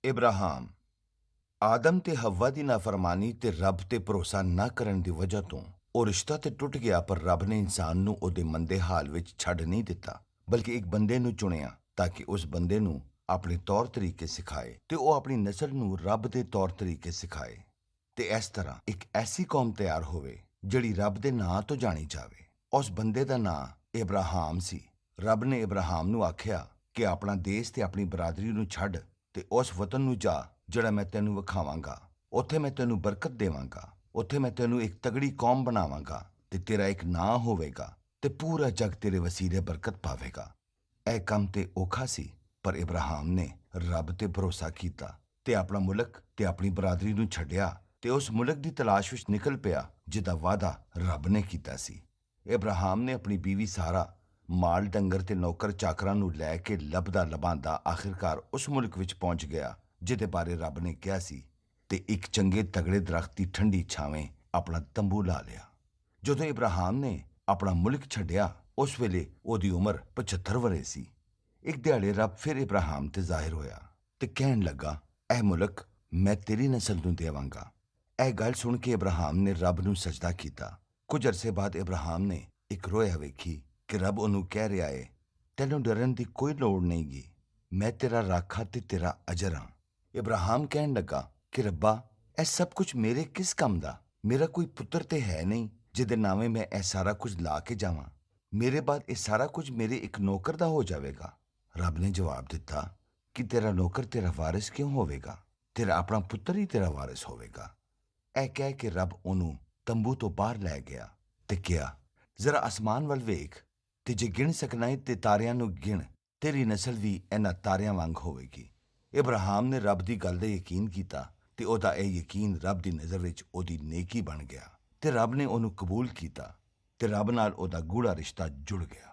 ਇਬਰਾਹਾਮ ਆਦਮ ਤੇ ਹੱਵਾ ਦੀ ਨਾਫਰਮਾਨੀ ਤੇ ਰੱਬ ਤੇ ਭਰੋਸਾ ਨਾ ਕਰਨ ਦੀ ਵਜ੍ਹਾ ਤੋਂ ਉਹ ਰਿਸ਼ਤਾ ਤੇ ਟੁੱਟ ਗਿਆ, ਪਰ ਰੱਬ ਨੇ ਇਨਸਾਨ ਨੂੰ ਉਹਦੇ ਮੰਦੇ ਹਾਲ ਵਿੱਚ ਛੱਡ ਨਹੀਂ ਦਿੱਤਾ, ਬਲਕਿ ਇੱਕ ਬੰਦੇ ਨੂੰ ਚੁਣਿਆ ਤਾਂ ਕਿ ਉਸ ਬੰਦੇ ਨੂੰ ਆਪਣੇ ਤੌਰ ਤਰੀਕੇ ਸਿਖਾਏ ਤੇ ਉਹ ਆਪਣੀ ਨਸਲ ਨੂੰ ਰੱਬ ਦੇ ਤੌਰ ਤਰੀਕੇ ਸਿਖਾਏ ਤੇ ਇਸ ਤਰ੍ਹਾਂ ਇੱਕ ਐਸੀ ਕੌਮ ਤਿਆਰ ਹੋਵੇ ਜਿਹੜੀ ਰੱਬ ਦੇ ਨਾਂ ਤੋਂ ਜਾਣੀ ਜਾਵੇ। ਉਸ ਬੰਦੇ ਦਾ ਨਾਂ ਇਬਰਾਹਾਮ ਸੀ। ਰੱਬ ਨੇ ਇਬਰਾਹਾਮ ਨੂੰ ਆਖਿਆ ਕਿ ਆਪਣਾ ਦੇਸ਼ ਤੇ ਆਪਣੀ ਬਰਾਦਰੀ ਨੂੰ ਛੱਡ ਤੇ ਉਸ ਵਤਨ ਨੂੰ ਜਾ ਜਿਹੜਾ ਮੈਂ ਤੈਨੂੰ ਵਿਖਾਵਾਂਗਾ। ਉੱਥੇ ਮੈਂ ਤੈਨੂੰ ਬਰਕਤ ਦੇਵਾਂਗਾ, ਉੱਥੇ ਮੈਂ ਤੈਨੂੰ ਇੱਕ ਤਗੜੀ ਕੌਮ ਬਣਾਵਾਂਗਾ ਤੇ ਤੇਰਾ ਇੱਕ ਨਾਂ ਹੋਵੇਗਾ ਤੇ ਪੂਰਾ ਜਗ ਤੇਰੇ ਵਸੀਲੇ ਬਰਕਤ ਪਾਵੇਗਾ। ਇਹ ਕੰਮ ਤੇ ਔਖਾ ਸੀ, ਪਰ ਇਬਰਾਹਾਮ ਨੇ ਰੱਬ ਤੇ ਭਰੋਸਾ ਕੀਤਾ ਤੇ ਆਪਣਾ ਮੁਲਕ ਤੇ ਆਪਣੀ ਬਰਾਦਰੀ ਨੂੰ ਛੱਡਿਆ ਤੇ ਉਸ ਮੁਲਕ ਦੀ ਤਲਾਸ਼ ਵਿੱਚ ਨਿਕਲ ਪਿਆ ਜਿਹਦਾ ਵਾਅਦਾ ਰੱਬ ਨੇ ਕੀਤਾ ਸੀ। ਇਬਰਾਹਾਮ ਨੇ ਆਪਣੀ ਬੀਵੀ ਸਾਰਾ, ਮਾਲ ਡੰਗਰ ਤੇ ਨੌਕਰ ਚਾਕਰਾਂ ਨੂੰ ਲੈ ਕੇ ਲੱਭਦਾ ਲਭਾਂਦਾ ਆਖਿਰਕਾਰ ਉਸ ਮੁਲਕ ਵਿੱਚ ਪਹੁੰਚ ਗਿਆ ਜਿਹਦੇ ਬਾਰੇ ਰੱਬ ਨੇ ਕਿਹਾ ਸੀ, ਤੇ ਇੱਕ ਚੰਗੇ ਤਗੜੇ ਦਰਖਤ ਦੀ ਠੰਡੀ ਛਾਵੇਂ ਆਪਣਾ ਤੰਬੂ ਲਾ ਲਿਆ। ਜਦੋਂ ਇਬਰਾਹਾਮ ਨੇ ਆਪਣਾ ਮੁਲਕ ਛੱਡਿਆ ਉਸ ਵੇਲੇ ਉਹਦੀ ਉਮਰ 75 ਵਰ੍ਹੇ ਸੀ। ਇੱਕ ਦਿਹਾੜੇ ਰੱਬ ਫਿਰ ਇਬਰਾਹਾਮ ਤੇ ਜ਼ਾਹਿਰ ਹੋਇਆ ਤੇ ਕਹਿਣ ਲੱਗਾ, ਇਹ ਮੁਲਕ ਮੈਂ ਤੇਰੀ ਨਸਲ ਨੂੰ ਦੇਵਾਂਗਾ। ਇਹ ਗੱਲ ਸੁਣ ਕੇ ਇਬਰਾਹਾਮ ਨੇ ਰੱਬ ਨੂੰ ਸਜਦਾ ਕੀਤਾ। ਕੁਝ ਅਰਸੇ ਬਾਅਦ ਇਬਰਾਹਾਮ ਨੇ ਇੱਕ ਰੋਇਆ ਵੇਖੀ ਕਿ ਰੱਬ ਉਹਨੂੰ ਕਹਿ ਰਿਹਾ ਏ, ਤੈਨੂੰ ਡਰਨ ਦੀ ਕੋਈ ਲੋੜ ਨਹੀਂ ਗੀ, ਮੈਂ ਤੇਰਾ ਰਾਖਾ ਤੇ ਤੇਰਾ ਅਜਰ ਹਾਂ। ਇਬਰਾਹਾਮ ਕਹਿਣ ਲੱਗਾ ਕਿ ਰੱਬਾ, ਇਹ ਸਭ ਕੁਝ ਮੇਰੇ ਕਿਸ ਕੰਮ ਦਾ? ਮੇਰਾ ਕੋਈ ਪੁੱਤਰ ਤੇ ਹੈ ਨਹੀਂ ਜਿਹਦੇ ਨਾਵੇਂ ਮੈਂ ਇਹ ਸਾਰਾ ਕੁਝ ਲਾ ਕੇ ਜਾਵਾਂ। ਮੇਰੇ ਬਾਅਦ ਇਹ ਸਾਰਾ ਕੁਝ ਮੇਰੇ ਇੱਕ ਨੌਕਰ ਦਾ ਹੋ ਜਾਵੇਗਾ। ਰੱਬ ਨੇ ਜਵਾਬ ਦਿੱਤਾ ਕਿ ਤੇਰਾ ਨੌਕਰ ਤੇਰਾ ਵਾਰਿਸ ਕਿਉਂ ਹੋਵੇਗਾ? ਤੇਰਾ ਆਪਣਾ ਪੁੱਤਰ ਹੀ ਤੇਰਾ ਵਾਰਿਸ ਹੋਵੇਗਾ। ਇਹ ਕਹਿ ਕੇ ਰੱਬ ਉਹਨੂੰ ਤੰਬੂ ਤੋਂ ਬਾਹਰ ਲੈ ਗਿਆ ਤੇ ਕਿਹਾ, ਜ਼ਰਾ ਅਸਮਾਨ ਵੱਲ ਵੇਖ ਤੇ ਜੇ ਗਿਣ ਸਕਣਾ ਏ ਤੇ ਤਾਰਿਆਂ ਨੂੰ ਗਿਣ, ਤੇਰੀ ਨਸਲ ਵੀ ਇਹਨਾਂ ਤਾਰਿਆਂ ਵਾਂਗ ਹੋਵੇਗੀ। ਇਬਰਾਹਾਮ ਨੇ ਰੱਬ ਦੀ ਗੱਲ ਦਾ ਯਕੀਨ ਕੀਤਾ ਤੇ ਉਹਦਾ ਇਹ ਯਕੀਨ ਰੱਬ ਦੀ ਨਜ਼ਰ ਵਿੱਚ ਉਹਦੀ ਨੇਕੀ ਬਣ ਗਿਆ ਤੇ ਰੱਬ ਨੇ ਉਹਨੂੰ ਕਬੂਲ ਕੀਤਾ ਤੇ ਰੱਬ ਨਾਲ ਉਹਦਾ ਗੂੜਾ ਰਿਸ਼ਤਾ ਜੁੜ ਗਿਆ।